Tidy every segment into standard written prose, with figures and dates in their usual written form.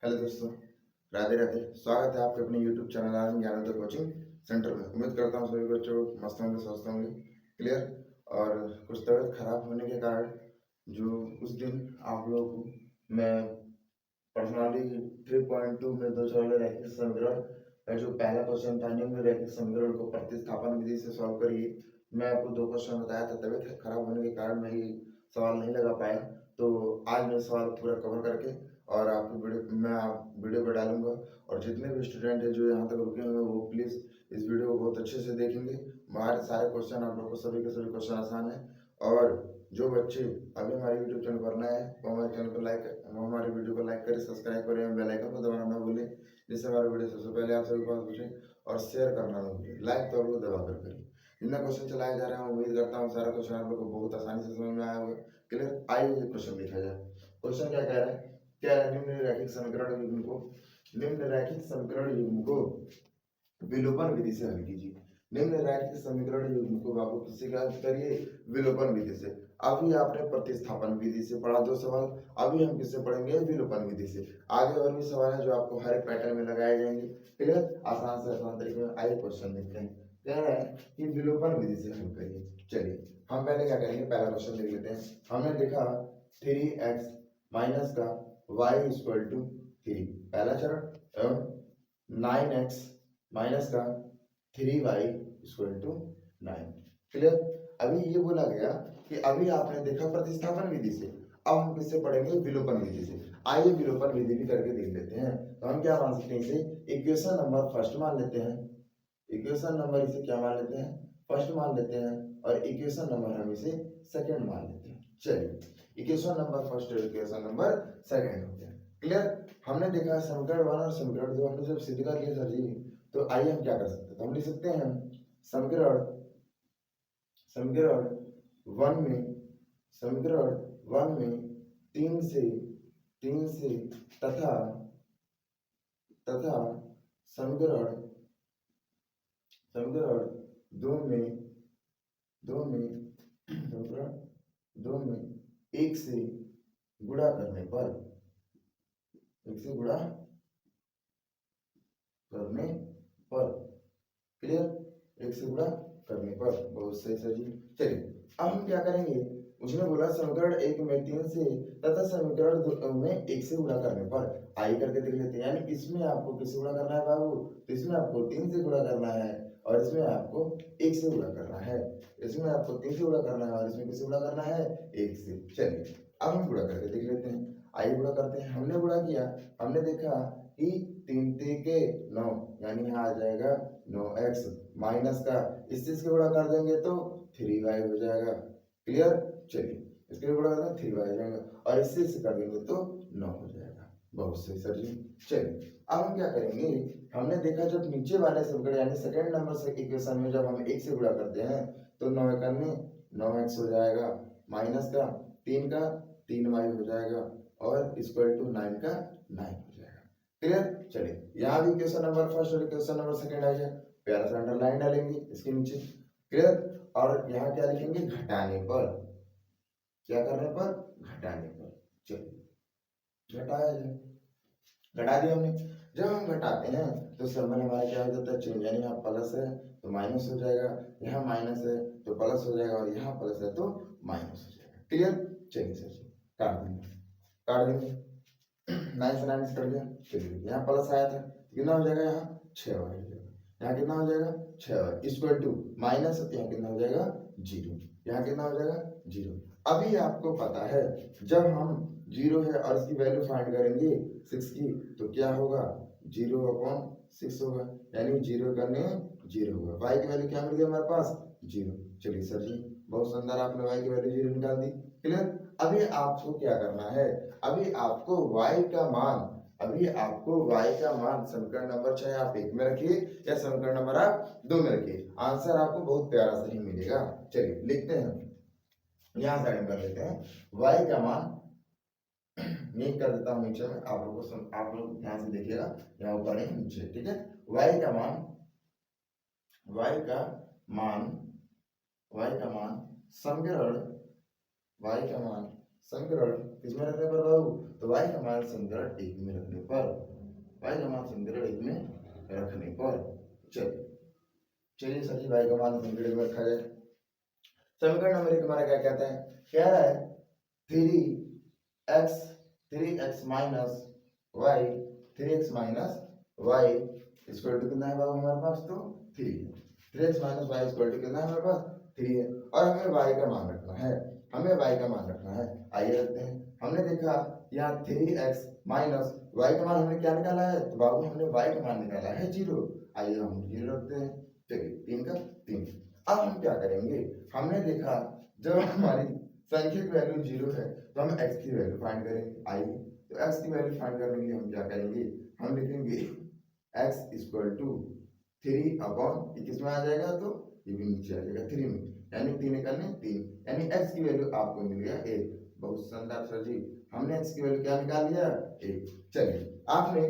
Hello दोस्तों, राधे राधे। स्वागत है आपके अपने YouTube चैनल आनंद ज्ञानोदय कोचिंग सेंटर में। उम्मीद करता हूँ सभी बच्चों मस्त होंगे, स्वस्थ होंगे। क्लियर। और कुछ तबीयत खराब होने के कारण जो उस दिन आप लोगों को मैं पर्सनाली 3.2 में दो चौड़े रैखिक समीकरण का जो पहला क्वेश्चन था, निम्न रैखिक समीकरण को प्रतिस्थापन विधि से सॉल्व करिए, मैं आपको दो क्वेश्चन बताया था। तबीयत खराब होने के कारण मैं ये सवाल नहीं लगा पाया, तो आज मैं सवाल पूरा कवर करके और आपको वीडियो पर डालूंगा। और जितने भी स्टूडेंट हैं जो यहाँ तक रुके हुए हैं वो प्लीज़ इस वीडियो को बहुत अच्छे से देखेंगे। हमारे सारे क्वेश्चन आप लोग को सभी के सभी क्वेश्चन आसान है। और जो बच्चे अभी हमारे यूट्यूब चैनल पर नए हैं वो हमारे चैनल को हमारे वीडियो को लाइक करें, सब्सक्राइब करें, बेल आइकन को दबाना ना भूलें, जिससे हमारे वीडियो सबसे पहले आप सभी के पास पहुंचे। और शेयर करना ना भूलें, लाइक तो आप लोग दबा कर करें। जितना क्वेश्चन चलाए जा रहे हैं उम्मीद करता हूँ सारा क्वेश्चन आप लोग को बहुत आसानी से समझ में आया होगा। क्लियर। आइए क्वेश्चन देखा जाए। क्वेश्चन क्या कह रहा है? क्या है? निम्न रैखिक समीकरण युग्म को विलोपन विधि से हल कीजिए। निम्न रैखिक समीकरण युग्म को बाबू किससे हल करिए? विलोपन विधि से। अभी आपने प्रतिस्थापन विधि से पढ़ा दो सवाल, अभी हम किससे पढ़ेंगे? विलोपन विधि से। आगे और भी सवाल है जो आपको हर एक पैटर्न में लगाए जाएंगे। क्लियर। आसान से आसान तरीके में। आइए क्वेश्चन देखते हैं। कह रहा है कि विलोपन विधि से हल करिए। चलिए हम पहले क्या करेंगे, पहला क्वेश्चन देख लेते हैं। हमने देखा 3x माइनस का y इक्वल टू 3, पहला चरण, एवं 9x माइनस का 3y इक्वल टू 9। क्लियर। अभी ये बोला गया कि अभी आपने देखा प्रतिस्थापन विधि से, अब हम किससे पढ़ेंगे? विलोपन विधि से। आइए विलोपन विधि भी करके देख लेते हैं। तो हम क्या मान सकते हैं? इसे इक्वेशन नंबर फर्स्ट मान लेते हैं। इक्वेशन नंबर इसे क्या मान लेते हैं? फर्स्ट मान लेते हैं। और इक्वेशन नंबर हम इसे सेकंड मान लेते हैं। चलिए इक्वेशन नंबर फर्स्ट और इक्वेशन नंबर सेकंड हो गया। क्लियर। हमने देखा समीकरण 1 और समीकरण 2 हमने जब सिद्ध कर लिया सर जी, तो आइए हम क्या कर सकते हैं? तो हम लिख सकते हैं समीकरण समीकरण 1 में समीकरण 1 में 3 से तथा तथा समीकरण समीकरण 2 में समीकरण 2 में 1 से गुणा करने पर 1 से गुणा करने पर क्लियर, 1 से गुणा करने पर। बहुत सही सर जी। चलिए अब हम क्या करेंगे? उसने बोला समीकरण 1 में 3 से तथा समीकरण 2 में 1 से गुणा करने पर। आई करके देख लेते हैं। यानी इसमें आपको किससे गुणा करना है बाबू? तो इसमें आपको 3 से गुणा करना है और इसमें आपको 1 से गुणा करना है। इसमें आपको 3 से गुणा करना है और इसमें किससे गुणा करना है? 1 से। चलिए अब हम गुणा करके देख लेते हैं। आइए गुणा करते हैं। हमने गुणा किया, हमने देखा कि 3 के 9, यानी यहाँ आ जाएगा 9x माइनस का, इससे इसके गुणा कर देंगे तो 3y हो जाएगा। क्लियर। चलिए इसके गुणा कर देंगे 3y हो जाएगा और इससे कर देंगे तो 9 हो जाएगा। बहुत सही सर जी। चलिए अब हम क्या करेंगे? हमने देखा जब नीचे वाले समीकरण यानी सेकंड नंबर से इक्वेशन में जब हम 1 से गुणा करते हैं तो 9x हो जाएगा, माइनस का 3 का 3y हो जाएगा और इक्वल टू 9 का 9 हो जाएगा। क्लियर। चलिए यहाँ भी इक्वेशन नंबर फर्स्ट और इक्वेशन नंबर सेकंड आ गया, प्यारा सा अंडरलाइन डालेंगे इसके नीचे। क्लियर। और यहाँ क्या लिखेंगे? घटाने पर। क्या करने पर? घटाने पर। चलिए घटाया जाए, घटा दिया हमने। जब हम घटाते हैं तो संबंध हमारा क्या हो जाता है? चेंज। यानी यहाँ प्लस है तो माइनस हो जाएगा, यहाँ माइनस है तो प्लस हो जाएगा और यहाँ प्लस है तो माइनस हो जाएगा। क्लियर। चलिए सर जी काट देंगे 9 से 9 कट गया। चलिए यहाँ प्लस आया था कितना हो जाएगा? यहाँ 6y हो जाएगा। यहाँ कितना हो जाएगा? 6y इक्वल टू माइनस, यहाँ कितना हो जाएगा? 0। यहाँ कितना हो जाएगा? 0। अभी आपको पता है जब हम 0 है और इसकी वैल्यू फाइंड करेंगे 6 की तो क्या होगा? 0/6 होगा, यानी 0 करने 0 होगा। y की वैल्यू क्या मिल गई हमारे पास? 0। चलिए सर जी बहुत सुंदर, आपने y की वैल्यू 0 निकाल दी। क्लियर। अभी आपको क्या करना है? अभी आपको y का मान समीकरण नंबर चाहे आप 1 में रखिए या समीकरण नंबर आप 2 में रखिए, आंसर आपको बहुत प्यारा सा ही मिलेगा। चलिए लिखते हैं, यहां साइड कर लेते हैं। y का मान मैं कर देता हूं नीचे में, आप लोग ध्यान से देखिएगा, यहाँ ऊपर नहीं नीचे। ठीक है। y का मान समीकरण समीकरण किसमें रखने पर बाबू, तो y का मान समीकरण 1 में रखने पर, y का मान समीकरण 1 में रखने पर। चलिए सर जी y का मान समीकरण में रखा जाए। समीकरण नंबर 1 हमारा क्या कहता है, कह रहा है 3x minus y, 3x minus y equal to कितना है बाबू हमारे पास, तो 3x minus y equal to कितना है हमारे पास, 3 है। और हमें y का मान रखना है, हमें y का मान रखना है। आइए रखते हैं। हमने देखा यहाँ 3x माइनस y का मान हमने क्या निकाला है, तो बाबू हमने y का मान निकाला है 0। आइए हम 0 रखते हैं। चलिए 3 का 3। अब हम क्या करेंगे, हमने देखा जब हमारी संख्या की वैल्यू 0 है तो हम x की वैल्यू फाइंड करेंगे। आइए तो x की वैल्यू फाइंड करने के लिए हम क्या करेंगे, हम लिखेंगे x इक्वल टू 3 अपॉन, किसमें आ जाएगा, तो ये भी नीचे आ जाएगा 3 में, यानी 3 निकालने 3, यानी x की वैल्यू आपको मिल गया 1। बहुत शानदार सर जी, हमने x की वैल्यू क्या निकाल लिया, 1। चलिए आपने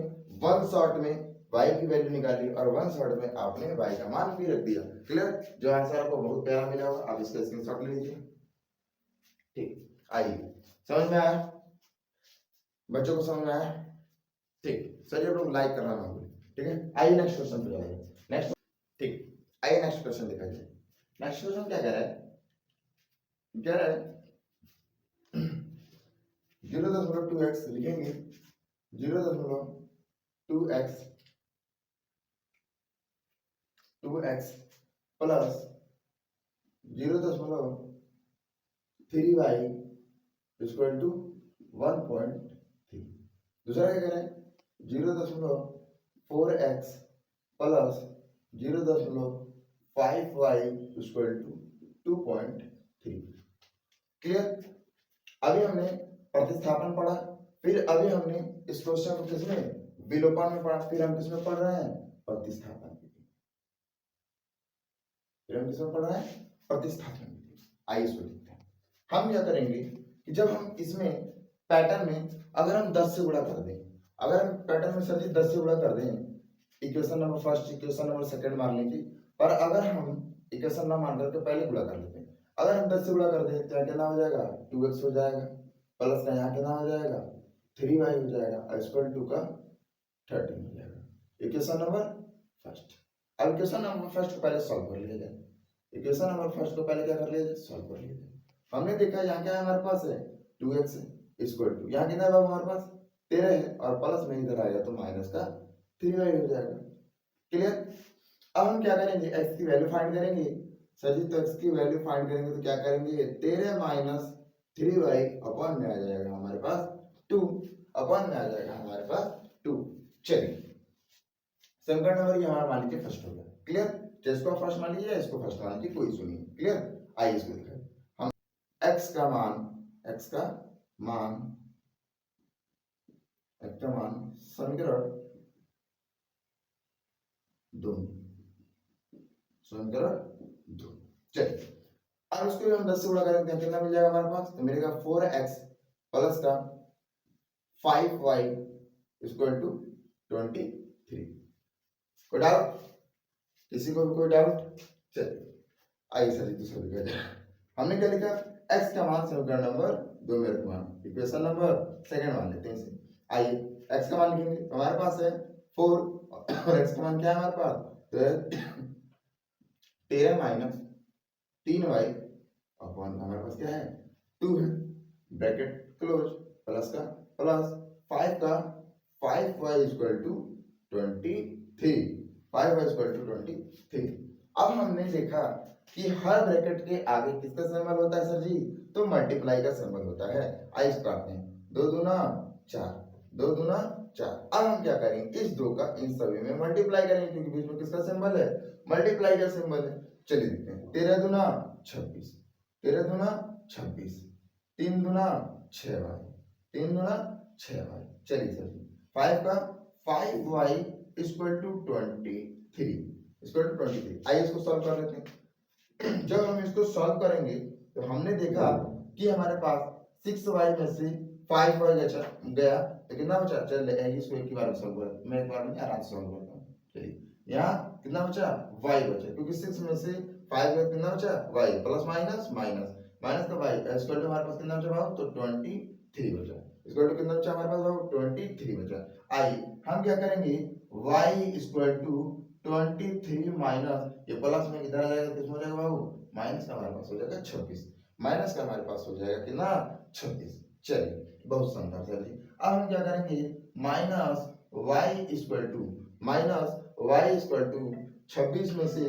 वन शॉट में y की वैल्यू निकाली और वन शॉट में आपने y का मान भी रख दिया। क्लियर, जो आंसर आपको बहुत प्यारा मिला होगा, आप इसका स्क्रीनशॉट ले लीजिए। ठीक, आइए समझ में आया बच्चों को, समझ में आया? ठीक सर, ये लोग लाइक करना ना भूलें। ठीक है, आइए नेक्स्ट क्वेश्चन पे जाइए। नेक्स्ट, ठीक, आइए नेक्स्ट क्वेश्चन देखा जाए। नेक्स्ट क्वेश्चन क्या कह रहा है, कह रहा है 0.2x लिखेंगे, 0.2x plus 0.3y equal to 1.3। दूसरा क्या कह रहा है 0.4x plus 0.5y equal to 2.3। Clear, अभी हमने प्रतिस्थापन पढ़ा, फिर अभी हमने इस क्वेश्चन को किसमें, विलोपन में पढ़ा, फिर हम किसमें पढ़ रहे हैं, प्रतिस्थापन। फिर हम किसमें पढ़ रहे हैं, प्रतिस्थापन। आइए इसको देखते हैं। हम क्या करेंगे कि जब हम इसमें पैटर्न में अगर हम 10 से गुणा कर दें, अगर हम पैटर्न में सर जी 10 से गुणा कर दें, equation number first equation number second मान लेंगे, पर अगर हम इक्वेशन ना मान करके पहले गुणा कर लेते हैं, अगर हम 10 से गुणा कर दें तो कितना हो जाएगा, 2x हो जाएगा, प्लस का यहाँ कितना हो जाएगा, 3y हो जाएगा, और इक्वल टू का 13 हो जाएगा। Equation number first. अब इक्वेशन नंबर फर्स्ट को पहले सॉल्व कर लिया जाए, इक्वेशन नंबर फर्स्ट को पहले क्या कर लिया जाए, सॉल्व कर लिया जाए। हमने देखा यहाँ क्या है हमारे पास है, 2x इक्वल टू यहाँ कितना है हमारे पास 13 है, और प्लस में इधर आएगा तो माइनस का 3y हो जाएगा। क्लियर, अब हम क्या करेंगे, x की वैल्यू फाइंड करेंगे। सर जी तो x की वैल्यू फाइंड करेंगे तो क्या करेंगे, 13 माइनस 3y अपॉन में आ जाएगा हमारे पास 2, अपॉन में आ जाएगा हमारे पास 2। चलिए समीकरण नंबर ये हमारा मान लीजिए फर्स्ट हो गया। क्लियर, तो इसको फर्स्ट मान लीजिए, इसको फर्स्ट मान लीजिए, कोई इशू नहीं। क्लियर, आइए इसको दिखाएं। हम x का मान समीकरण 2, समीकरण 2। चलिए अब इसको हम 10 से गुणा करेंगे तो कितना मिल जाएगा हमारे पास, तो मिलेगा 4x प्लस का 5y इक्वल टू 23। कोई डाउट, किसी को भी कोई डाउट? चलिए आइए सर जी दूसरा लिखा जाए। हमने क्या लिखा, x का मान समीकरण नंबर 2 में रखना, इक्वेशन नंबर सेकंड मान लेते हैं इसे। आइए x का मान लिखेंगे, तो हमारे पास है 4 और x का मान क्या है हमारे पास, तो 13 माइनस 3y अपॉन हमारे पास क्या है 2 है, ब्रैकेट क्लोज, प्लस का प्लस 5 का 5y equal to 23, 5y equal to 23। अब हमने देखा कि हर ब्रैकेट के आगे किसका सिंबल होता है सर जी, तो मल्टीप्लाई का सिंबल होता है। आइए काटते हैं, 2 दूना 4, 2 दूना 4। अब हम क्या करेंगे, इस 2 का इन सभी में मल्टीप्लाई करेंगे, क्योंकि बीच में किसका सिंबल है, मल्टीप्लाई का सिंबल है। चलिए देखते हैं, 13 दूना 26, 13 दूना 26, 3 दूना 6y, 3 दूना 6y। चलिए सर जी 5 का 5y equal to 23, equal to 23। आइए इसको सॉल्व कर लेते हैं। जब हम इसको सॉल्व करेंगे तो हमने देखा कि हमारे पास 6y में से 5y गया तो कितना बचा, चल इसको एक ही बार सॉल्व कर, मैं एक बार में आराम से सॉल्व करता हूं। चलिए यहाँ कितना बचा, y बचा, क्योंकि 6 में से 5 गया, कितना बचा y, plus minus minus, minus का वाई इक्वल टू हमारे पास कितना बचा भाव, तो 23 बचा, इक्वल टू कितना बचा हमारे पास भाव, 23 बचा। आइए हम क्या करेंगे, y इक्वल टू 23 माइनस ये प्लस में इधर आ जाएगा, कितना हो जाएगा भाव, माइनस का हमारे पास हो जाएगा 26, माइनस का हमारे पास हो जाएगा कितना 26। चलिए बहुत शानदार सर जी। अब हम क्या करेंगे, माइनस y इक्वल टू 26 में से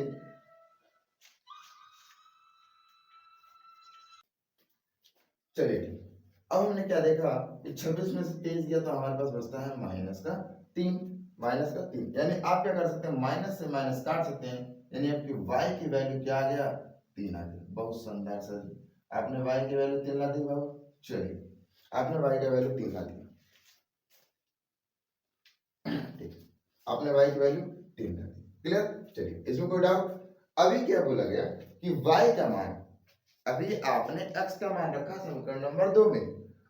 चलिए ठीक। अब हमने क्या देखा कि 26 में से 23 गया तो हमारे पास बचता है माइनस का 3, यानी आप क्या कर सकते हैं, माइनस से माइनस काट सकते हैं, यानी आपकी y की वैल्यू क्या आ गया, 3 आ गया। बहुत शानदार सर जी, आपने y की वैल्यू 3 ला दी भाव। चलिए आपने y का वैल्यू 3 ला दिया, ठीक, आपने y की वैल्यू 3 ला दी, क्लियर। चलिए इसमें कोई डाउट। अभी क्या बोला गया कि y का मान, अभी आपने x का मान रखा समीकरण नंबर 2 में,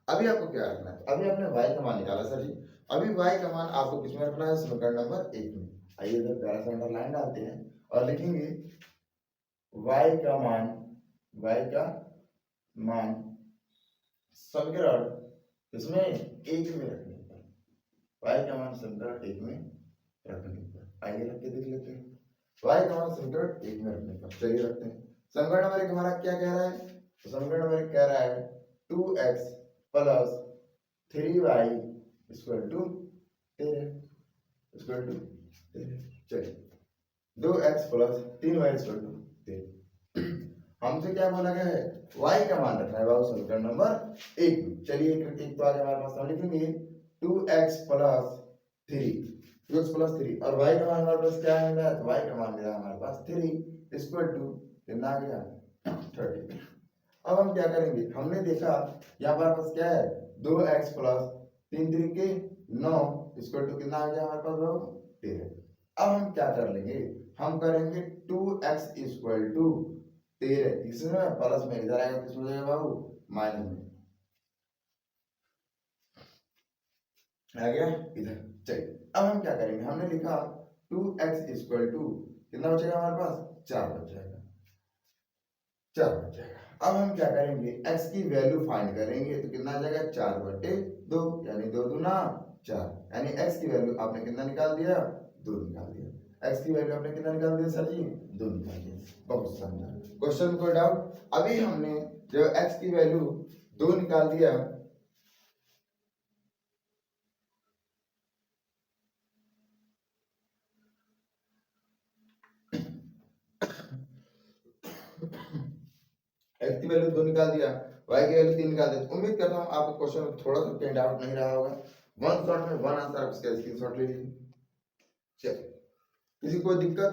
अभी आपको क्या रखना है, अभी आपने y का मान निकाला सर जी, अभी y का मान आपको किसमें रखना है, समीकरण नंबर 1 में। आइए इधर प्यारा सा अंडरलाइन डालते हैं और लिखेंगे y का मान समीकरण किसमें, 1 में रखने पर, y का मान समीकरण 1 में रखने पर, आइए रख के देख लेते हैं। y का मान समीकरण 1 में रखने पर, चलिए रखते हैं। समीकरण नंबर 1 हमारा क्या कह रहा है, तो समीकरण नंबर 1 कह रहा है 2x plus 3y equal to 13, चलिए 2x plus 3y equal to 13। हमसे क्या बोला गया है, y का मान रखना है बाबू समीकरण नंबर 1 में। चलिए एक तो आगे हमारे पास हम लिखेंगे 2x प्लस 3 और y का मान हमारे पास क्या है, तो y का मान मिला हमारे पास 3 इक्वल टू कितना आ गया, 30। अब हम क्या करेंगे, हमने देखा यहाँ पर पास क्या है, 2x प्लस 3 3 के 9 इक्वल टू कितना आ गया हमारे पास बाबू, 13। अब हम क्या कर लेंगे, हम करेंगे 2x इक्वल टू 13, इसमें प्लस में इधर आएगा, किसमें हो जाएगा बाबू, माइनस में आ गया इधर। चलिए अब हम क्या करेंगे, हमने लिखा 2x इक्वल टू कितना बचेगा हमारे पास, 4 बच जाएगा, 4 बच जाएगा। अब हम क्या करेंगे, x की वैल्यू फाइंड करेंगे, तो कितना आ जाएगा, 4/2, यानी 2 दूना 4, यानी x की वैल्यू आपने कितना निकाल दिया, 2 निकाल दिया। x की वैल्यू आपने कितना निकाल दिया सर जी, 2 निकाल दिया। बहुत शानदार क्वेश्चन, कोई डाउट। अभी हमने जब x की वैल्यू 2 निकाल दिया, x की वैल्यू 2 निकाल दिया, y की वैल्यू 3 निकाल दिया, उम्मीद करता हूं आपको क्वेश्चन थोड़ा सा कहीं डाउट नहीं रहा होगा। वन शॉट में वन आंसर आप इसका स्क्रीनशॉट ले लीजिए। चलिए किसी को दिक्कत,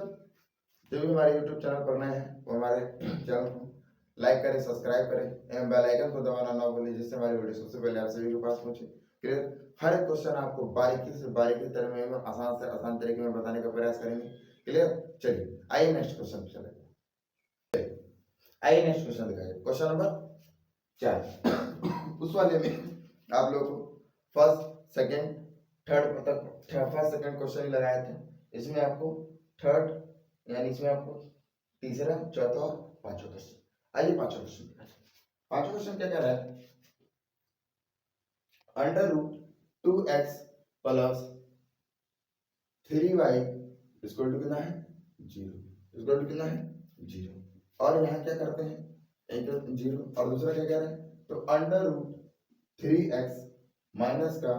जो भी हमारे YouTube चैनल पर नए हैं वो हमारे चैनल को लाइक करें, सब्सक्राइब करें एवं बेल आइकन को दबाना ना भूलें, जिससे हमारी वीडियो सबसे पहले आप सभी के पास पहुंचे। क्लियर, हर एक क्वेश्चन आपको बारीकी से बारीकी तरह में आसान से आसान तरीके में बताने का प्रयास करेंगे। क्लियर, चलिए आइए नेक्स्ट क्वेश्चन पे चले। आइए नेक्स्ट क्वेश्चन दिखाइए, क्वेश्चन नंबर 4। उस वाले में आप लोगों को फर्स्ट सेकंड थर्ड तक फर्स्ट सेकंड क्वेश्चन ही लगाए थे, इसमें आपको थर्ड यानी इसमें आपको तीसरा, चौथा और पांचवा क्वेश्चन। आइए पांचवा क्वेश्चन, पांचवा क्वेश्चन क्या कह रहा है, under root 2x plus 3y equal to कितना है, 0, इक्वल टू कितना है, 0। और यहाँ क्या करते हैं, एक 0 और दूसरा क्या कह रहे हैं, तो अंडर रूट 3x माइनस का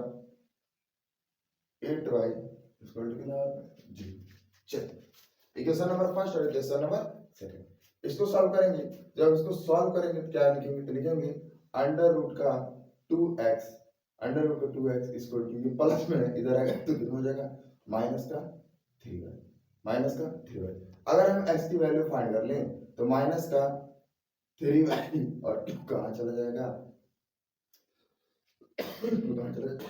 8y इक्वल टू कितना, 0। चलिए इक्वेशन नंबर फर्स्ट और इक्वेशन नंबर सेकंड इसको सॉल्व करेंगे। जब इसको सॉल्व करेंगे तो क्या लिखेंगे, तो लिखेंगे अंडर रूट का 2x इक्वल टू, ये प्लस में है इधर आएगा तो कितना हो जाएगा, माइनस का 3y। अगर हम x की वैल्यू फाइंड कर लें तो माइनस का 3y और 2 कहाँ चला जाएगा, 2 कहाँ चला जाएगा,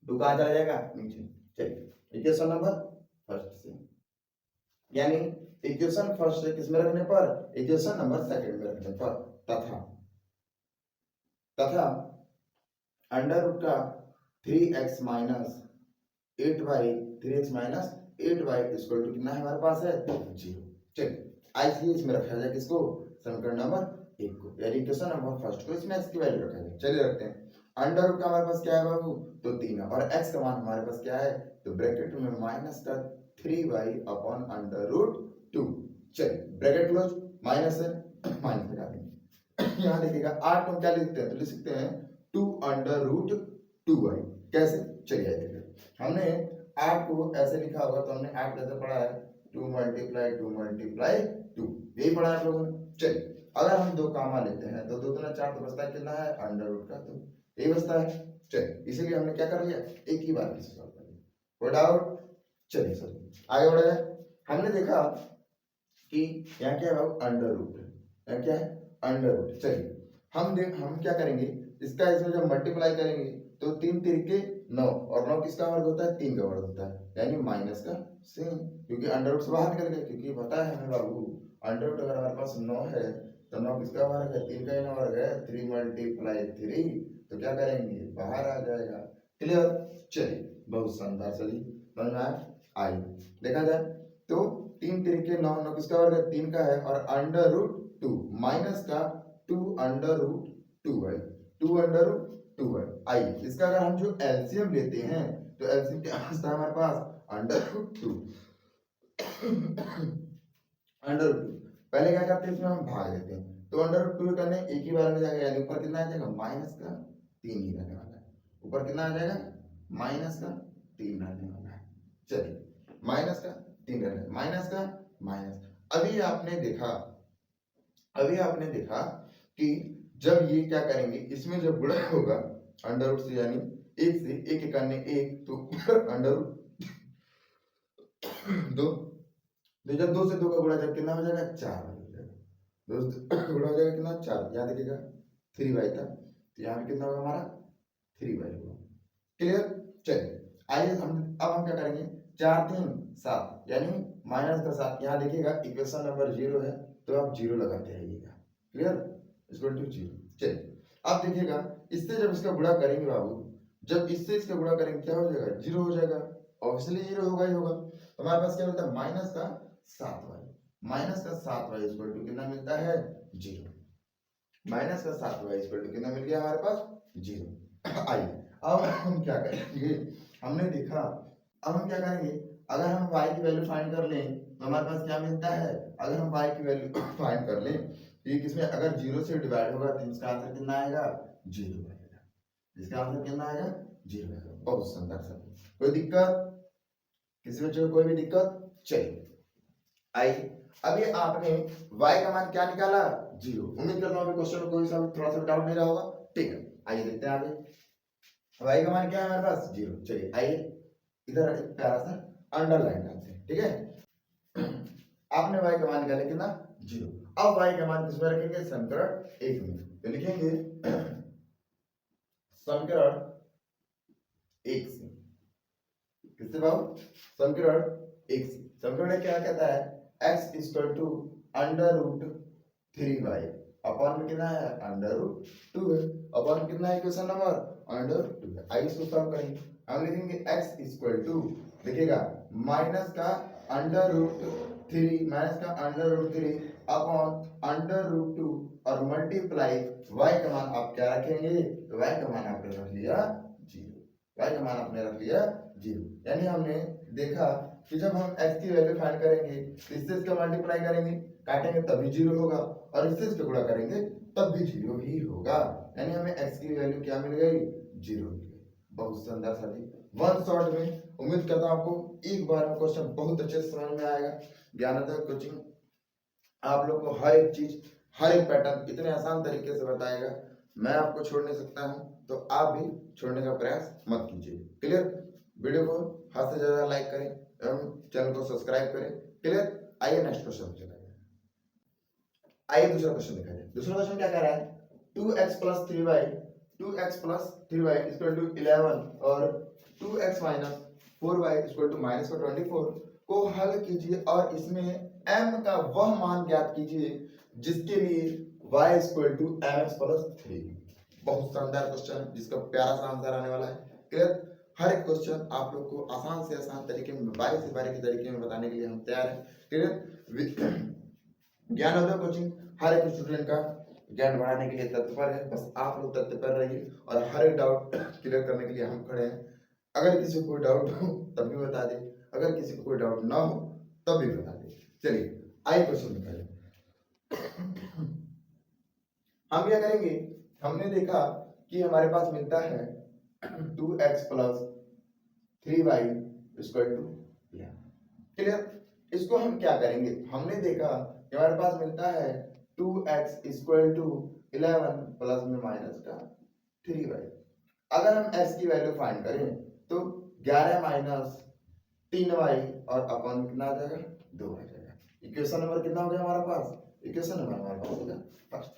2 कहाँ चला जाएगा, नीचे। चलिए इक्वेशन नंबर फर्स्ट से, यानी इक्वेशन फर्स्ट से किसमें रखने पर, इक्वेशन नंबर सेकंड में रखने पर, तथा अंडर रूट का 3x minus 8y equal to कितना है हमारे पास है, 0। चलिए आई इसलिए इसमें रखा जाए किसको, समीकरण नंबर 1 को, यानी इक्वेशन नंबर फर्स्ट को इसमें x की वैल्यू रखा जाए। चलिए रखते हैं। अंडर रूट का हमारे पास क्या है बाबू, तो 3 है, और x का मान हमारे पास क्या है, तो ब्रैकेट में माइनस का 3y अपॉन अंडर रूट 2। चलिए ब्रैकेट क्लोज, माइनस है माइनस लगा देंगे। यहाँ देखिएगा 8 को क्या लिखते हैं, तो लिख सकते हैं 2 अंडर रूट 2y। कैसे, चलिए देखिए हमने 8 को ऐसे लिखा होगा, तो हमने 8 कैसे पढ़ा है, 2 मल्टीप्लाई 2 मल्टीप्लाई 2, यही पढ़ा है आप लोगों ने। चलिए अगर हम 2 कामा लेते हैं तो 2 दूना 4, तो बचता है कितना है, अंडर रूट का 2, यही बचता है। चलिए इसीलिए हमने क्या कर लिया, एक ही बार में सॉल्व कर लिया, कोई डाउट। चलिए सर आगे बढ़े, हमने देखा कि यहाँ क्या है, अंडर रूट है, यहाँ क्या है, अंडर रूट। चलिए हम क्या करेंगे, इसका इसमें जब मल्टीप्लाई करेंगे तो 3 तिरके 9, और 9 किसका वर्ग होता है, 3 का वर्ग होता है, यानी माइनस का सेम, क्योंकि अंडर रूट से बाहर निकल गए, क्योंकि पता है हमें बाबू अंडर रूट अगर हमारे पास 9 है तो 9 किसका वर्ग है, 3 का ही वर्ग है, 3 मल्टीप्लाई 3, तो क्या करेंगे, बाहर आ जाएगा। क्लियर, चलिए बहुत शानदार, चलिए समझ में आई। देखा जाए तो 3 तिरके 9, 9 किसका वर्ग है, 3 का है, और अंडर रूट 2 माइनस का 2 अंडर रूट 2 है, 2 अंडर रूट 2 है। आइए इसका अगर हम जो एलसीएम लेते हैं तो एलसीएम क्या आता है हमारे पास, अंडर रूट 2 अंडर रूट 2। पहले क्या करते हैं, इसमें हम भाग देते हैं, तो अंडर रूट 2 करने एक ही बार में जाएगा, यानी ऊपर कितना आ जाएगा, माइनस का 3 ही रहने वाला है, ऊपर कितना आ जाएगा, माइनस का 3 रहने वाला है। चलिए माइनस का 3 रहने, माइनस का माइनस। अभी आपने देखा कि जब ये क्या करेंगे, इसमें जब गुणा होगा अंडर रूट से, यानी 1 से 1 करने 1, तो अंडर रूट 2, तो जब 2 से 2 का गुणा जब कितना हो जाएगा, 4 हो जाएगा, 2 से गुणा हो जाएगा कितना, 4, यहाँ देखिएगा 3y था, तो यहाँ पे कितना होगा हमारा 3y होगा। क्लियर, चलिए आइए हम क्या करेंगे, 4 3 7, यानी माइनस का 7, यहाँ देखिएगा इक्वेशन नंबर 0 है, तो आप 0 लगाते रहिएगा। Clear, equal to 0। चलिए अब देखिएगा, इससे जब इसका गुणा करेंगे बाबू, जब इससे इसका गुणा करेंगे क्या हो जाएगा, 0 हो जाएगा, ऑब्वियसली 0 होगा ही होगा। तो हमारे पास क्या होता है, माइनस का 7y, माइनस का 7y इक्वल टू कितना मिलता है, 0, माइनस का 7y इक्वल टू कितना मिल गया हमारे पास, 0। आइए अब हम क्या करेंगे, हमने देखा, अब हम क्या करेंगे, अगर हम y की वैल्यू फाइंड कर लें तो हमारे पास क्या मिलता है, अगर हम y की वैल्यू फाइंड कर लें तो ये किसमें, अगर 0 से डिवाइड होगा तो इसका आंसर कितना आएगा, 0 आएगा, इसका आंसर कितना आएगा, 0 आएगा। बहुत सुंदर सा, कोई दिक्कत, किसी बच्चे को कोई भी दिक्कत। चलिए आइए, अभी आपने y का मान क्या निकाला, 0। उम्मीद करता हूँ क्वेश्चन में कोई सा थोड़ा सा डाउट नहीं रहा होगा। ठीक है, आइए देखते हैं आगे, y का मान क्या है हमारे पास, 0। चलिए आइए इधर एक प्यारा सा अंडरलाइन डालते हैं, ठीक है। आपने y का मान निकाला कितना, 0। अब y का मान किसमें रखेंगे, समीकरण 1 में, तो लिखेंगे समीकरण 1 से, किससे बाबू, समीकरण 1 से। समीकरण क्या कहता है, x equal to under root 3y, upon में कितना है, अंडर रूट 2 है, अपॉन कितना है, इक्वेशन नंबर अंडर रूट 2 है। आइए इसको सॉल्व करेंगे, हम लिखेंगे x इक्वल टू, देखिएगा माइनस का अंडर रूट 3, माइनस का under root 3 upon under root 2, और मल्टीप्लाई y का मान आप क्या रखेंगे, तो y का मान आपने रख लिया 0, y का मान आपने रख लिया 0, यानी हमने देखा कि जब हम x की वैल्यू फाइंड करेंगे तो इससे इसका मल्टीप्लाई करेंगे, काटेंगे तभी 0 होगा, और इससे इसका गुणा करेंगे तब भी 0 ही होगा, यानी हमें x की वैल्यू क्या मिल गई, 0 मिल गई। बहुत शानदार सा जी, वन शॉट में। उम्मीद करता हूं आपको एक बार में क्वेश्चन बहुत अच्छे से समझ में आएगा। ज्ञानोदय कोचिंग आप लोग को हर एक चीज, हर एक पैटर्न इतने आसान तरीके से बताएगा, मैं आपको छोड़ नहीं सकता हूं, तो आप भी छोड़ने का प्रयास मत कीजिए। क्लियर, वीडियो को हद से ज्यादा लाइक करें एवं चैनल को सब्सक्राइब करें। क्लियर, आइए नेक्स्ट क्वेश्चन चला जाए। आइए दूसरा क्वेश्चन देखा जाए। दूसरा क्वेश्चन क्या कह रहा है, 2x plus 3y equal to 11 और 2x minus 4y equal to minus का 24 को हल कीजिए और इसमें m का वह मान ज्ञात कीजिए जिसके लिए y equal to mx plus 3। बहुत शानदार क्वेश्चन है जिसका प्यारा सा आंसर आने वाला है। क्लियर, हर एक क्वेश्चन आप लोग को आसान से आसान तरीके में, बारीक से बारीक तरीके में बताने के लिए हम तैयार हैं। क्लियर, ज्ञानोदय कोचिंग हर एक स्टूडेंट का ज्ञान बढ़ाने के लिए तत्पर है। बस आप लोग तत्पर रहिए और हर एक डाउट क्लियर करने के लिए हम खड़े हैं। अगर किसी को कोई डाउट हो तब भी बता दे, अगर किसी को कोई डाउट ना हो तब भी बता दे। चलिए आइए क्वेश्चन निकालें। हम क्या करेंगे, हमने देखा कि हमारे पास मिलता है 2x plus 3y equal to clear. इसको हम क्या करेंगे, हमने देखा कि हमारे पास मिलता है 2x इक्वल टू 11 प्लस में माइनस का 3y। अगर हम x की वैल्यू फाइंड करें तो 11 माइनस 3y और अपन कितना आ जाएगा 2 आ जाएगा। इक्वेशन नंबर कितना हो गया हमारे पास, इक्वेशन नंबर हमारे पास होगा फर्स्ट।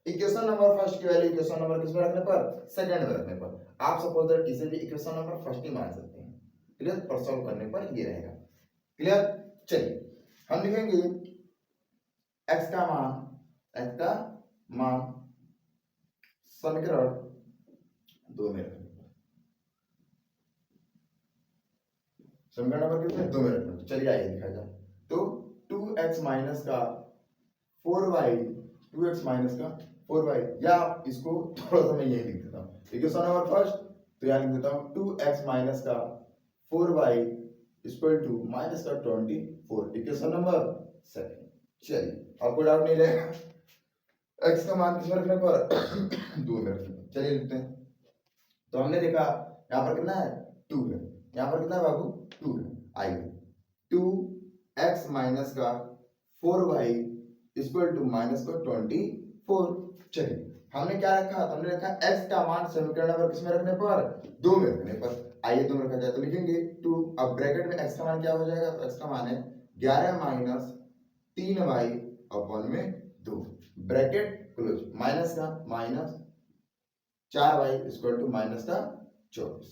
इक्वेशन नंबर फर्स्ट की वैल्यू इक्वेशन नंबर किस में रखने पर, सेकंड में रखने पर। आप सपोज दैट किसी भी इक्वेशन नंबर फर्स्ट ही मान सकते हैं। क्लियर, और सॉल्व करने पर ये रहेगा। क्लियर, चलिए हम लिखेंगे x का मान समीकरण 2 में रखने पर, समीकरण नंबर कितने 2 में रखने पर। चलिए आइए लिखा जाए तो 2x माइनस का 4y, 2x माइनस का 4y, या आप इसको थोड़ा सा मैं यही लिख देता हूँ इक्वेशन नंबर फर्स्ट, तो यहाँ लिख देता हूँ 2x माइनस का 4y इक्वल टू माइनस का 24 इक्वेशन नंबर सेकंड। चलिए आपको डाउट नहीं रहेगा, x का मान किस में रखने पर 2 में रखने पर। चलिए लिखते हैं। तो हमने देखा यहाँ पर कितना है 2 है, यहाँ पर कितना है बाबू 2 है। आइए 2x माइनस का 4y इक्वल टू माइनस का 24। चलिए हमने क्या रखा, हमने रखा x का मान समीकरण नंबर किस में रखने पर 2 में रखने पर। आइए 2 में रखा जाए तो लिखेंगे 2, अब ब्रैकेट में x का मान क्या हो जाएगा, तो x का मान है 11 माइनस 3y अपन में 2 ब्रैकेट क्लोज, माइनस का minus 4y equal to minus का 24।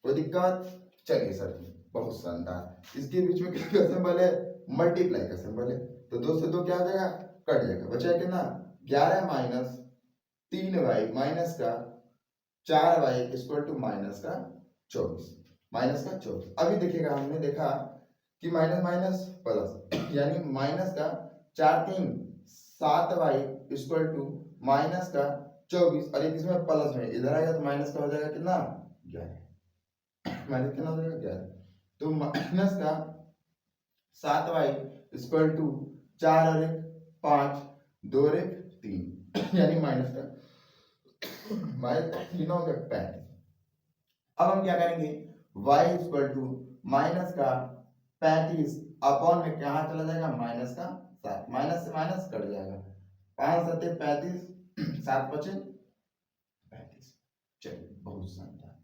कोई दिक्कत, चलिए सर बहुत शानदार। इसके बीच में क्या सिंबल है, मल्टीप्लाई का सिंबल है, तो 2 से 2 क्या हो जाएगा कट जाएगा, बचा कितना 11 माइनस 3y माइनस का 4y इक्वल टू माइनस का 24, माइनस का 24। अभी देखिएगा हमने देखा कि माइनस माइनस प्लस, यानी माइनस का 4 3 7y इक्वल टू माइनस का 24, और एक इसमें प्लस में इधर आएगा तो माइनस का हो जाएगा कितना 11, माइनस कितना हो जाएगा 11, तो माइनस का 7y इक्वल टू 4 और 1 5 2 और 1 3, यानी माइनस का माइनस हो गया 35। अब हम क्या करेंगे, y इक्वल टू माइनस का 35 अपॉन में कहाँ चला जाएगा माइनस का 7, माइनस से माइनस कट जाएगा, 5 7 35 7 बचे 35। चलिए बहुत शानदार,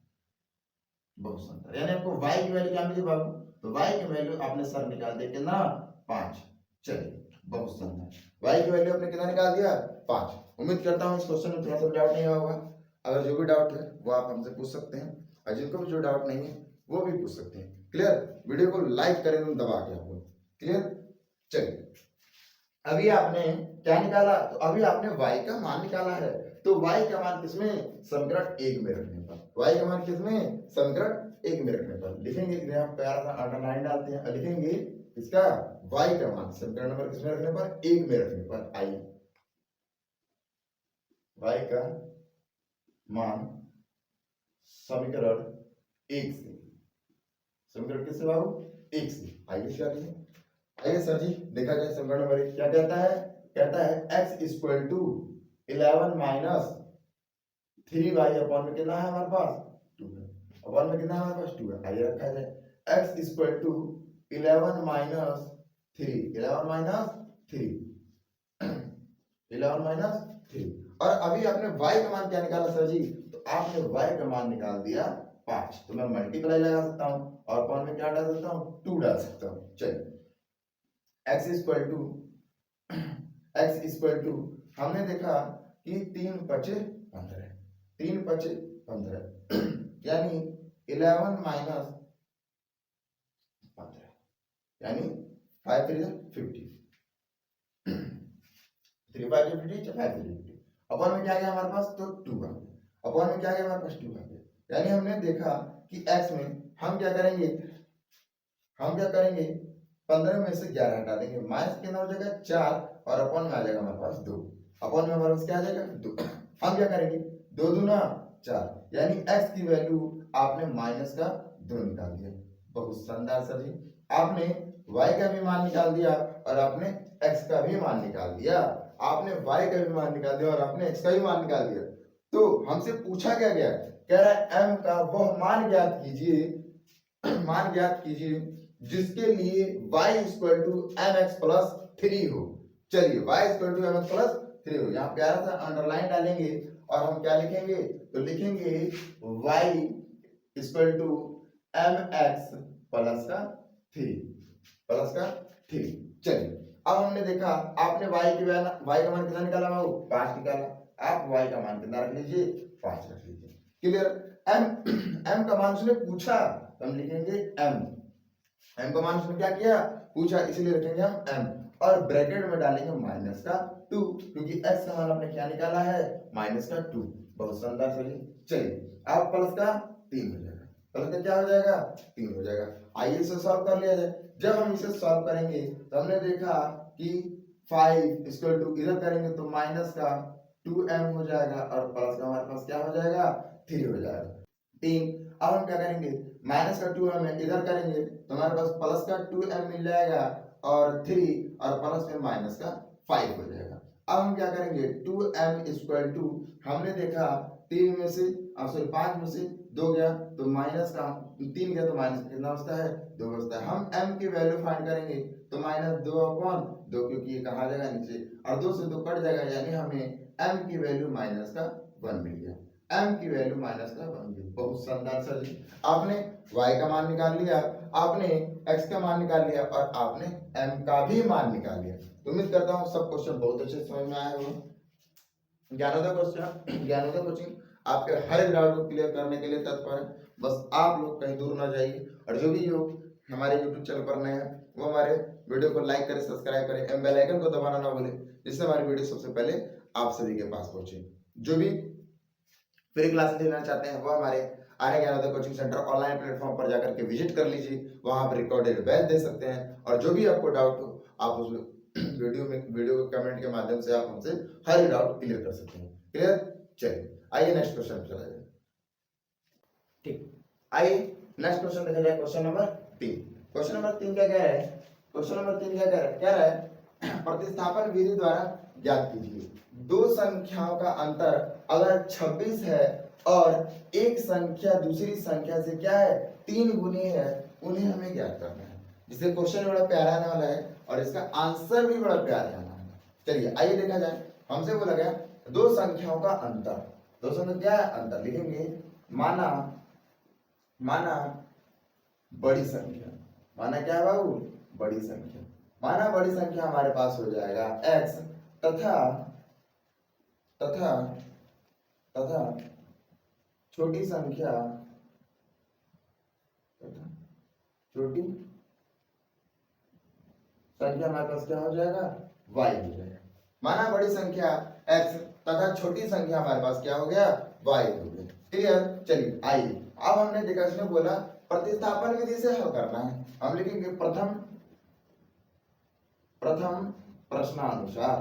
बहुत शानदार। यानी आपको y की वैल्यू क्या मिली बाबू, तो y की वैल्यू आपने सर निकाल दिया कितना 5। चलिए बहुत शानदार, y की वैल्यू आपने कितना निकाल दिया 5। उम्मीद करता हूँ इस क्वेश्चन में थोड़ा सा डाउट नहीं होगा। अगर जो भी डाउट है वो आप हमसे पूछ सकते हैं, और जिनको भी जो डाउट नहीं है वो भी पूछ सकते हैं। क्लियर, वीडियो को लाइक करें दबा के आप लोग। क्लियर, चलिए अभी आपने क्या निकाला, तो अभी आपने y का मान निकाला है, तो y का मान किसमें समीकरण 1 में रखने पर, y का मान किसमें समीकरण 1 में रखने पर लिखेंगे, यहाँ प्यारा सा अंडरलाइन डालते हैं और लिखेंगे इसका y का मान समीकरण नंबर किसमें रखने पर 1 में रखने पर। आइए y का मान समीकरण 1 से, समीकरण किससे बाबू 1 से। आइए क्या लिखें, आइए सर जी देखा जाए समीकरण नंबर 1 क्या कहता है, कहता है x equal to 11 minus 3y upon में कितना है हमारे पास 2 है, अपॉन में कितना है हमारे पास 2 है। आइए रखा जाए x equal to 11 minus 3, 11 minus 3 11 minus 3, और अभी आपने y का मान क्या निकाला सर जी, तो आपने y का मान निकाल दिया 5, तो मैं मल्टीप्लाई लगा सकता हूँ और अपॉन में क्या डाल सकता हूँ 2 डाल सकता हूँ। चलिए x इक्वल टू हमने देखा कि 3 5 15, 3 5 15 यानी 11 माइनस 15, यानी 5 3 50, 3 5 50 5 3 50, अपॉन में क्या गया हमारे पास, तो 2 आ गया, अपॉन में क्या गया हमारे पास 2 आ गया। यानी हमने देखा कि x में हम क्या करेंगे, 15 में से 11 हटा देंगे, माइनस कितना हो जाएगा 4, और अपॉन में आ जाएगा हमारे पास 2। अपॉन में हमारे पास क्या आ जाएगा 2। हम क्या करेंगे 2 दूना 4 यानी x की वैल्यू आपने माइनस का 2 निकाल दिया। बहुत शानदार सर जी, आपने y का भी मान निकाल दिया और आपने x का भी मान निकाल दिया। आपने y का भी मान निकाल दिया और आपने x का भी मान निकाल दिया। तो हमसे पूछा क्या गया, कह रहा है m का वह मान ज्ञात कीजिए, मान ज्ञात कीजिए जिसके लिए y equal to mx plus 3 हो। चलिए y equal to mx plus 3 हो, यहाँ प्यारा सा अंडरलाइन डालेंगे और हम क्या लिखेंगे, तो लिखेंगे y equal to mx plus का 3, प्लस का 3। चलिए अब हमने देखा, आपने y का मान कितना निकाला बाबू 5 निकाला, आप y का मान कितना रख लीजिए 5 रख लीजिए। क्लियर। m का मान उसने पूछा तो हम लिखेंगे m का मान उसने क्या किया पूछा, इसलिए रखेंगे हम m और ब्रैकेट में डालेंगे माइनस का 2 क्योंकि x का मान आपने क्या निकाला है माइनस का 2। बहुत शानदार सही। चलिए अब प्लस का 3 हो जाएगा, प्लस का क्या हो जाएगा 3 हो जाएगा। आइए इसे सॉल्व कर लिया जाए। जब हम इसे सॉल्व करेंगे तो हमने देखा कि 5 इक्वल टू इधर करेंगे तो माइनस का 2m हो जाएगा और प्लस का हमारे पास क्या हो जाएगा 3 हो जाएगा 3। अब हम क्या करेंगे माइनस का 2m इधर करेंगे तो हमारे पास प्लस का 2m मिल जाएगा और 3 और प्लस में माइनस का 5 हो जाएगा। अब हम क्या करेंगे 2m इक्वल टू, हमने देखा 3 में से सॉरी 5 में से 2 गया तो माइनस का 3 गया तो माइनस कितना बचता है 2 बचता है। हम m की वैल्यू फाइंड करेंगे तो माइनस 2 अपॉन 2 क्योंकि ये कहा जाएगा नीचे और 2 से 2 कट जाएगा यानी हमें m की वैल्यू माइनस का 1 मिल गया, m की वैल्यू माइनस का 1 मिल। बहुत शानदार सर जी, आपने y का मान निकाल लिया, आपने x का मान निकाल लिया और आपने m का भी मान निकाल लिया। तो उम्मीद करता हूँ सब क्वेश्चन बहुत अच्छे समझ में आए होंगे। ज्ञानोदय कोचिंग आपके हर एक डाउट को क्लियर करने के लिए तत्पर है। बस आप लोग कहीं दूर ना जाइए और जो भी लोग हमारे YouTube चैनल पर नए हैं वो हमारे वीडियो को लाइक करें, सब्सक्राइब करें एवं बेल आइकन को दबाना ना भूलें जिससे हमारी वीडियो सबसे पहले आप सभी के पास पहुंचे। जो भी फ्री क्लासेस लेना चाहते हैं वो हमारे Arya Gyanodaya coaching centre online platform पर जाकर के विजिट कर लीजिए, वहां पर रिकॉर्डेड बैच दे सकते हैं और जो भी आपको डाउट हो आप उस वीडियो को कमेंट के माध्यम से आप हमसे हर डाउट क्लियर कर सकते हैं। क्लियर। चलिए आइए नेक्स्ट क्वेश्चन चला जाए। ठीक, आइए नेक्स्ट क्वेश्चन देखा जाए। Question number 3। क्वेश्चन नंबर 3 क्या कह रहा है, क्वेश्चन नंबर 3 क्या कह रहा है प्रतिस्थापन विधि द्वारा ज्ञात कीजिए दो संख्याओं का अंतर अगर 26 है और एक संख्या दूसरी संख्या से क्या है 3 गुनी है, उन्हें हमें ज्ञात करना है। जिससे क्वेश्चन बड़ा प्यारा आने वाला है और इसका आंसर भी बड़ा प्यारा आना है। चलिए आइए देखा जाए। हमसे बोला गया दो संख्याओं का अंतर, दो संख्या क्या है अंतर लिखेंगे, माना बड़ी संख्या, माना क्या है बाबू बड़ी संख्या, माना बड़ी संख्या हमारे पास हो जाएगा x तथा छोटी संख्या हमारे पास क्या हो जाएगा y हो जाएगा। माना बड़ी संख्या x तथा छोटी संख्या हमारे पास क्या हो गया y हो गया। क्लियर। चलिए आइए अब हमने देखा इसने बोला प्रतिस्थापन विधि से हल करना है। हम लिखेंगे प्रथम प्रश्नानुसार,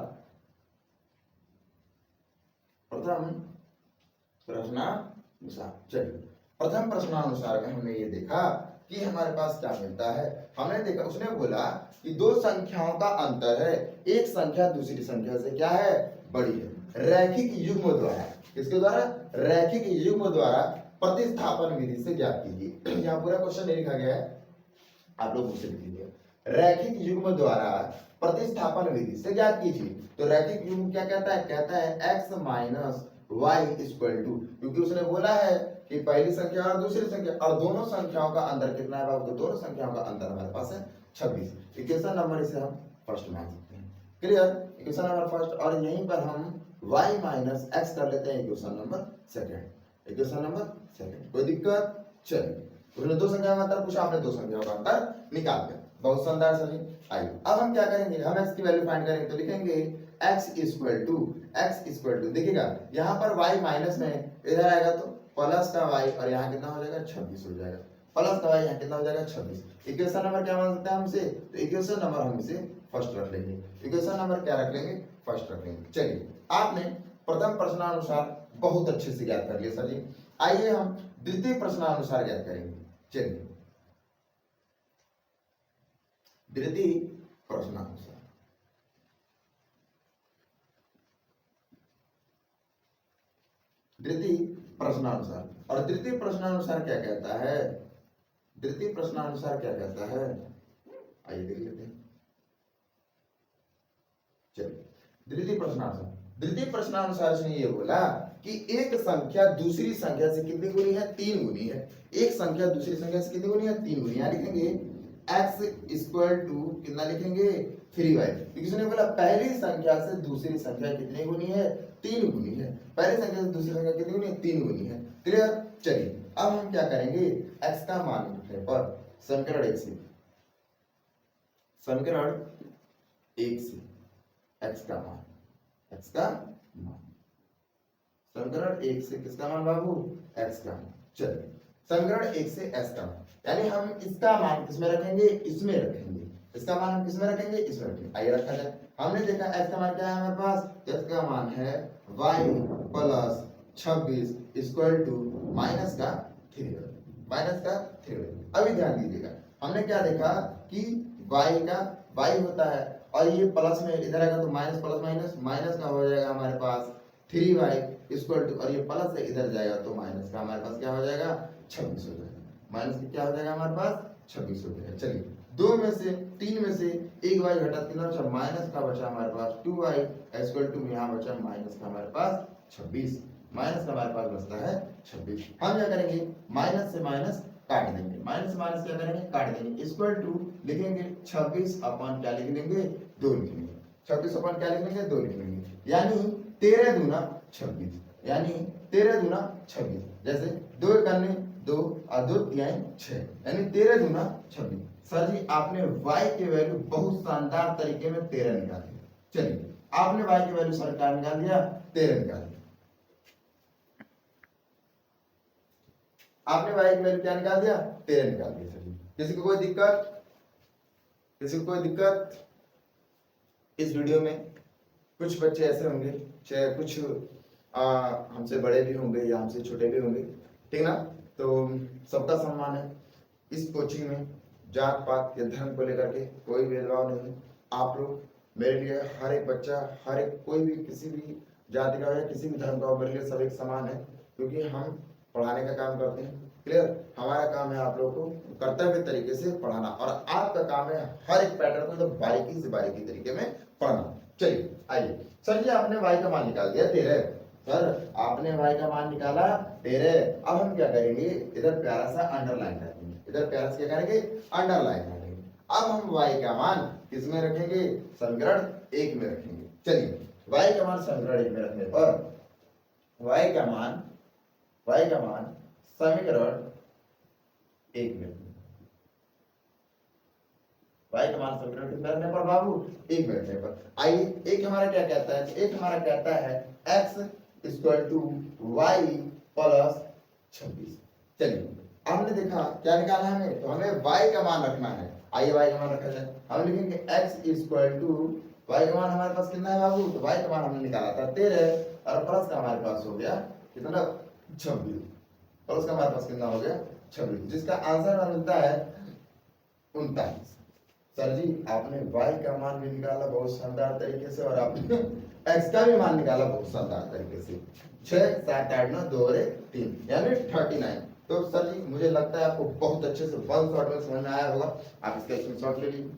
चलिए प्रथम प्रश्नानुसार में हमने ये देखा कि हमारे पास क्या मिलता है। हमने देखा उसने बोला कि दो संख्याओं का अंतर है, एक संख्या दूसरी संख्या से क्या है बड़ी है, रैखिक युग्म द्वारा, किसके द्वारा रैखिक युग्म द्वारा प्रतिस्थापन विधि से ज्ञात कीजिए। यहाँ पूरा क्वेश्चन नहीं लिखा गया है, आप लोग मुझसे लिख लीजिए। रैखिक युग्म द्वारा प्रतिस्थापन विधि से ज्ञात कीजिए। तो रैखिक युग्म क्या कहता है, कहता है x minus y equal to, क्योंकि उसने बोला है कि पहली संख्या और दूसरी संख्या और दोनों संख्याओं का अंतर कितना है बाबू, तो दोनों संख्याओं का अंतर हमारे पास है 26। इक्वेशन नंबर इसे हम फर्स्ट मान सकते हैं। क्लियर। इक्वेशन नंबर फर्स्ट और यहीं पर हम y माइनस एक्स कर लेते हैं equation number second, equation number second. कोई दिक्कत। चलिए उसने दो संख्याओं का अंतर पूछा, आपने दो संख्याओं का अंतर निकाल दिया। बहुत शानदार सही। आइए अब हम क्या करेंगे, हम x की वैल्यू फाइंड करेंगे तो लिखेंगे x इक्वल टू देखिएगा यहाँ पर y माइनस में इधर आएगा तो प्लस का y और यहाँ कितना हो जाएगा 26 हो जाएगा। प्लस का वाई यहाँ कितना हो जाएगा 26। इक्वेशन नंबर क्या मान सकते हैं हमसे, तो इक्वेशन नंबर हम इसे फर्स्ट रख लेंगे। इक्वेशन नंबर क्या रख लेंगे, फर्स्ट रख लेंगे। चलिए आपने प्रथम प्रश्नानुसार बहुत अच्छे से ज्ञात कर लिया सर जी। आइए हम द्वितीय प्रश्नानुसार ज्ञात करेंगे। चलिए द्वितीय प्रश्नानुसार, द्वितीय प्रश्नानुसार, और द्वितीय प्रश्नानुसार क्या कहता है, द्वितीय प्रश्नानुसार क्या कहता है, आइए देख लेते हैं। चलिए द्वितीय प्रश्नानुसार, द्वितीय प्रश्नानुसार इसने ये बोला कि एक संख्या दूसरी संख्या से कितनी गुनी है, 3 गुनी है। एक संख्या दूसरी संख्या से कितनी गुनी है, 3 गुनी। यहाँ लिखेंगे x इक्वल टू कितना लिखेंगे, 3y, क्योंकि उसने बोला पहली संख्या से दूसरी संख्या कितनी गुनी है, 3 गुनी है। पहली संख्या से दूसरी संख्या कितनी गुनी है, 3 गुनी है। क्लियर। चलिए अब हम क्या करेंगे, x का मान लिखने पर समीकरण 1 से, समीकरण 1 से x का मान, x का मान, समीकरण 1 से किसका मान बाबू, x का मान। चलिए समीकरण 1 से s का मान, यानी हम इसका मान किसमें रखेंगे, इसमें रखेंगे। इसका मान हम किसमें रखेंगे, इसमें रखेंगे। आइए रखा जाए। हमने देखा x का मान क्या है हमारे पास, x का मान है y plus 26 equal to minus का 3, माइनस का 3। अभी ध्यान दीजिएगा, हमने क्या देखा कि y का y होता है और ये प्लस में इधर आएगा तो माइनस प्लस माइनस, माइनस का हो जाएगा हमारे पास 3y इक्वल टू, और ये प्लस से इधर जाएगा तो माइनस का हमारे पास क्या हो जाएगा, 26 हो जाएगा। माइनस क्या हो जाएगा हमारे पास, 26 हो जाएगा। चलिए 2 में से 3 में से एक y घटा, कितना बचा, माइनस का बचा हमारे पास 2y इक्वल टू, यहाँ बचा माइनस का हमारे पास 26, माइनस का हमारे पास बचता है 26। हम क्या करेंगे, माइनस से माइनस काट देंगे, माइनस से माइनस क्या करेंगे, काट देंगे। इक्वल टू लिखेंगे 26 अपन क्या लिख देंगे, 2 लिख लेंगे। 26 अपन क्या लिख लेंगे, 2 लिख लेंगे। यानी 13 दूना 26, यानी 13 दूना 26। जैसे 2 करने 2 और 2 तिहाई 6, यानी 13 दूना 26। सर जी आपने y के वैल्यू बहुत शानदार तरीके में 13 निकाल दिया। चलिए आपने y की वैल्यू सर क्या निकाल दिया, 13 निकाल दिया। आपने y की वैल्यू क्या निकाल दिया, 13 निकाल दिया। सर जी किसी को कोई दिक्कत, किसी को कोई दिक्कत इस वीडियो में? कुछ बच्चे ऐसे होंगे, चाहे कुछ हमसे बड़े भी होंगे या हमसे छोटे भी होंगे, ठीक ना, तो सबका सम्मान है। इस कोचिंग में जात पात या धर्म को लेकर के कोई भेदभाव नहीं है। आप लोग मेरे लिए, हर एक बच्चा, हर एक कोई भी किसी भी जाति का हो या किसी भी धर्म का हो, मेरे लिए सब एक समान है, क्योंकि हम पढ़ाने का काम करते हैं। क्लियर। हमारा काम है आप लोगों को कर्तव्य तरीके से पढ़ाना, और आपका काम है हर एक पैटर्न को एकदम बारीकी से बारीकी तरीके में पढ़ना। चलिए आइए। सर जी आपने y का मान निकाल दिया 13, सर आपने y का मान निकाला 13। अब हम क्या करेंगे, इधर प्यारा सा अंडरलाइन रखेंगे, इधर प्यारा सा क्या करेंगे, अंडरलाइन रखेंगे। अब हम y का मान किसमें रखेंगे, समीकरण 1 में रखेंगे। चलिए y का मान समीकरण 1 में रखने पर y का मान समीकरण 1 में, y का मान समीकरण 1 में रखने पर बाबू 1 में रखने पर, आइए एक हमारा क्या कहता है, एक हमारा कहता है x equal to y plus 26। चलिए हमने देखा क्या निकालना है हमें, तो हमें y का मान रखना है। आइए y का मान रखा जाए। हम लिखेंगे x इक्वल टू, y का मान हमारे पास कितना है बाबू, तो y का मान हमने निकाला था 13 और प्लस का हमारे पास हो गया कितना, 26। प्लस का हमारे पास कितना हो गया, 26, जिसका आंसर मिलता है 39। सर जी आपने y का मान भी निकाला बहुत शानदार तरीके से, और आपने x का भी मान निकाला बहुत शानदार तरीके से। 6 7 8 9 2 और 1 3 यानी 39। तो सर जी मुझे लगता है आपको बहुत अच्छे से वन शॉट में समझ में आया होगा, आप इसका स्क्रीनशॉट ले लीजिए।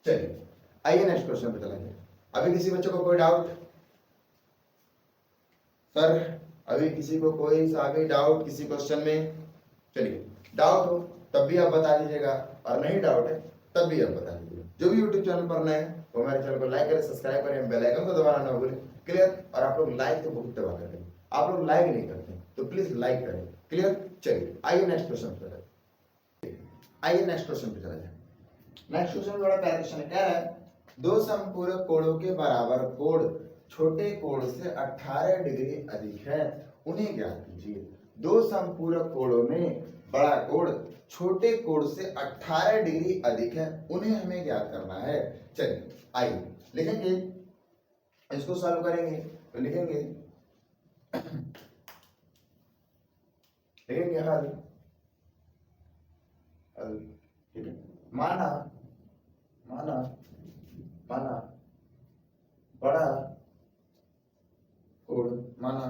चलिए आइए नेक्स्ट क्वेश्चन पे चलेंगे। अभी किसी बच्चे को कोई डाउट, सर अभी किसी को कोई सा भी डाउट किसी क्वेश्चन में? चलिए डाउट हो तब भी आप बता दीजिएगा, और नहीं डाउट है तब भी आप बता दीजिएगा। जो भी यूट्यूब चैनल पर नए हैं वो हमारे चैनल को लाइक करें, सब्सक्राइब करें, बेल आइकन को दबाना ना भूलें। क्लियर। और आप लोग लाइक तो बहुत दबा कर दें, आप लोग लाइक नहीं करते तो प्लीज लाइक करें। क्लियर। चलिए आइए नेक्स्ट क्वेश्चन पे, आइए नेक्स्ट क्वेश्चन पे चला जाए। नेक्स्ट क्वेश्चन बड़ा प्यारा क्वेश्चन है, कह रहा है 2 समपूरक कोणों के बराबर कोण छोटे कोण से 18 डिग्री अधिक है, उन्हें ज्ञात कीजिए। 2 समपूरक कोणों में बड़ा कोण छोटे कोण से 18 डिग्री अधिक है, उन्हें हमें ज्ञात करना है। चलिए आइए लिखेंगे, इसको सॉल्व करेंगे तो लिखेंगे हल। ठीक है, माना माना माना बड़ा कोण, माना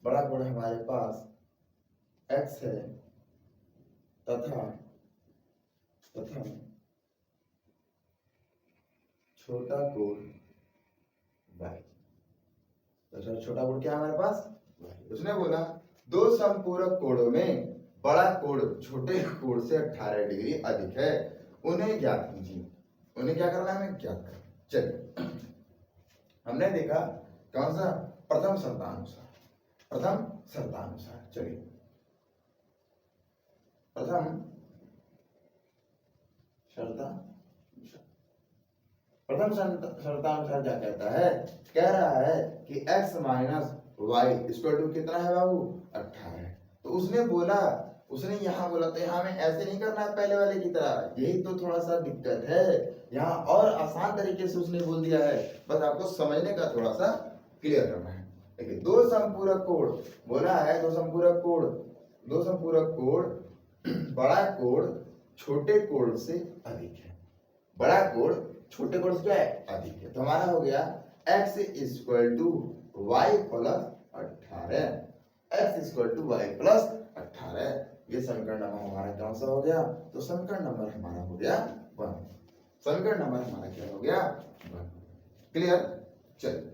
बड़ा कोण हमारे पास x है तथा छोटा कोण y। तो छोटा कोण क्या हमारे पास y। उसने बोला दो समपूरक कोणों में बड़ा कोण छोटे कोण से 18 डिग्री अधिक है, उन्हें ज्ञात कीजिए। उन्हें क्या करना है, हमें ज्ञात करना। चलिए हमने देखा कौन सा, प्रथम शर्तानुसार। चलिए प्रथम शर्तानुसार क्या कहता है, कह रहा है कि x minus y equal to कितना है बाबू, 18 है। तो उसने यहाँ बोला तो यहाँ में ऐसे नहीं करना है पहले वाले की तरह, यही तो थोड़ा सा दिक्कत है। यहाँ और आसान तरीके से उसने बोल दिया है, बस आपको समझने का थोड़ा सा क्लियर करना है। देखिए दो संपूरक कोण बोला है, दो संपूरक कोण बड़ा कोण छोटे कोण से अधिक है। बड़ा कोण छोटे कोण से क्या है, अधिक है। तो हमारा हो गया x equal to y plus 18, x equal to y plus 18। ये समीकरण नंबर हमारा कौन सा हो गया, तो समीकरण नंबर हमारा हो गया 1। समीकरण नंबर हमारा क्या हो गया, 1। क्लियर। चलिए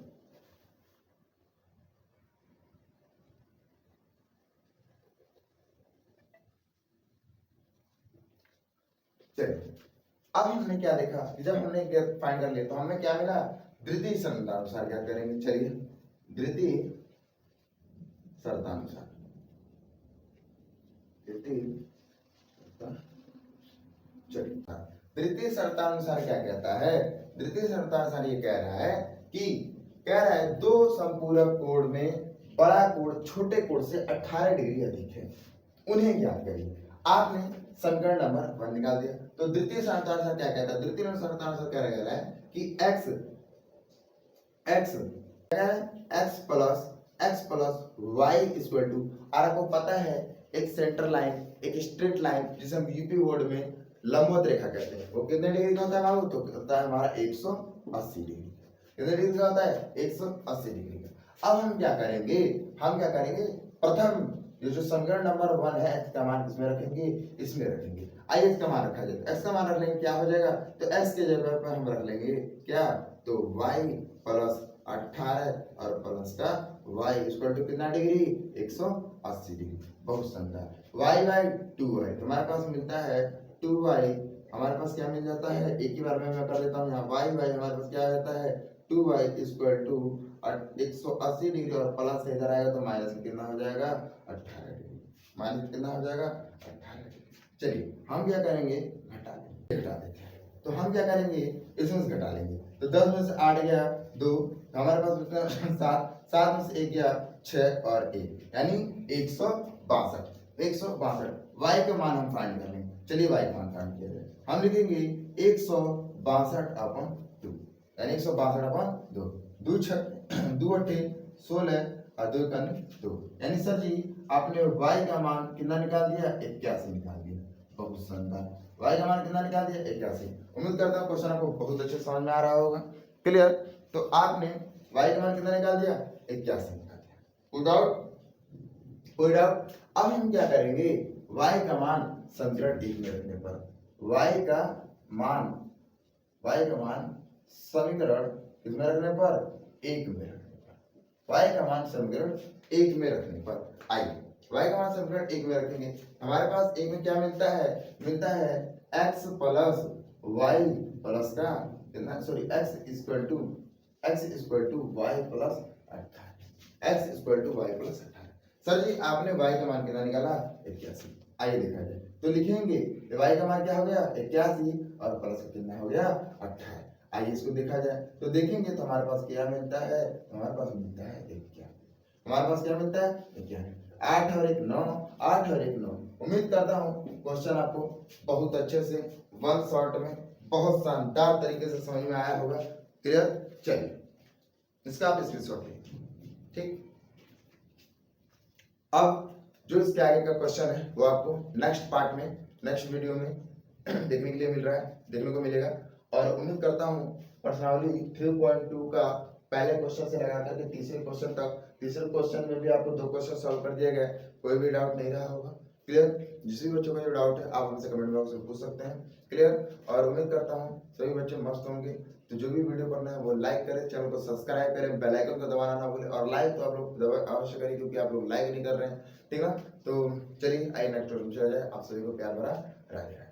अब हमने क्या देखा कि जब हमने फाइंड कर लिया तो हमें क्या मिला, द्वितीय शर्तानुसार क्या करेंगे। चलिए द्वितीय शर्तानुसार क्या कहता है, द्वितीय शर्तानुसार ये कह रहा है दो संपूरक कोण में बड़ा कोण छोटे कोण से 18 डिग्री अधिक है, उन्हें ज्ञात करिए। आपने समीकरण नंबर 1 निकाल दिया। तो द्वितीय शर्तानुसार क्या कहता है, द्वितीय शर्तानुसार क्या कह रहा है कि x plus y equal to, और आपको पता है एक सेंटर लाइन, एक स्ट्रेट लाइन जिसे हम यूपी बोर्ड में लंबवत रेखा कहते हैं, वो कितने डिग्री का होता है बाबू, तो होता है हमारा 180 डिग्री। कितने डिग्री का होता है, 180 डिग्री का। अब हम क्या करेंगे, प्रथम ये जो समीकरण नंबर 1 है, x का मान किसमें रखेंगे, इसमें रखेंगे। आइए x का मान रखा जाए, x का मान रख लेंगे क्या हो जाएगा, तो x के जगह पर हम रख लेंगे क्या, तो y प्लस 18 और प्लस का y इक्वल टू कितना डिग्री, 180 डिग्री। बहुत शानदार। y बाई 2y हमारे पास मिलता है 2y, हमारे पास क्या मिल जाता है, एक ही बार में मैं कर देता हूँ यहाँ y बाई हमारे पास क्या रहता है 2y इक्वल टू 180 डिग्री, और प्लस से इधर आएगा तो माइनस कितना हो जाएगा 18 डिग्री, माइनस कितना हो जाएगा 18 डिग्री। चलिए हम क्या करेंगे, घटा देते हैं। तो हम क्या करेंगे, इसमें से घटा लेंगे। तो 10 में से 8 गया 2, हमारे पास बचता 7 में से 1 गया 6 और 1, यानी 162। y का मान हम फाइंड कर लेंगे। चलिए y का मान फाइंड किया जाए, हम लिखेंगे 162/2, यानी 162/2, 2 अट्ठे 16 और 2 कन 2, यानी सर जी आपने y का मान कितना निकाल दिया, 81 निकाल दिया। बहुत शानदार, y का मान कितना निकाल दिया, 81। उम्मीद करता हूँ क्वेश्चन आपको बहुत अच्छे समझ में आ रहा होगा। क्लियर। तो आपने y का मान कितना निकाल दिया, 81 निकाल दिया, कोई डाउट। अब हम क्या करेंगे, y का मान समीकरण 1 में रखने पर, y का मान समीकरण किसमें रखने पर, 1 में रखने पर, y का मान समीकरण 1 में रखने पर, आइए y का मान समीकरण 1 में रखेंगे। हमारे पास 1 में क्या मिलता है x प्लस वाई प्लस का कितना, sorry x equal to y plus 18। Sir ji आपने y का मान कितना निकाला, 81। आइए देखा जाए, तो लिखेंगे y का मान क्या हो गया, 81 और प्लस कितना हो गया 18। आइए इसको देखा जाए, तो देखेंगे तो हमारे पास क्या मिलता है, हमारे पास मिलता है 81। हमारे पास क्या मिलता है, 81। 8 और 1 9, 8 और 1 9, उम्मीद करता हूँ क्वेश्चन आपको बहुत अच्छे से वन शॉट में बहुत शानदार तरीके से समझ में आया होगा। क्लियर? चलिए इसका आप स्क्रीनशॉट लीजिए। ठीक, अब जो इसके आगे का क्वेश्चन है वो आपको नेक्स्ट पार्ट में, नेक्स्ट वीडियो में देखने के लिए मिल रहा है, देखने को मिलेगा। और उम्मीद करता हूँ प्रश्नावली 3.2 का पहले क्वेश्चन से लगा करके तीसरे क्वेश्चन तक, तीसरे क्वेश्चन में भी आपको 2 क्वेश्चन सॉल्व कर दिए गए, कोई भी डाउट नहीं रहा होगा। क्लियर? जिस भी बच्चों का जो डाउट है आप हमसे कमेंट बॉक्स में पूछ सकते हैं। क्लियर? और उम्मीद करता हूँ सभी बच्चे मस्त होंगे। तो जो भी वीडियो पढ़ना है वो लाइक करें, चैनल को सब्सक्राइब करें, बेल आइकन को दबाना ना भूलें। और लाइक तो आप लोग अवश्य करें क्योंकि आप लोग लाइक नहीं कर रहे हैं। ठीक है, तो चलिए आइए नेक्स्ट वीडियो में चला जाए। आप सभी को प्यार भरा राधे राधे।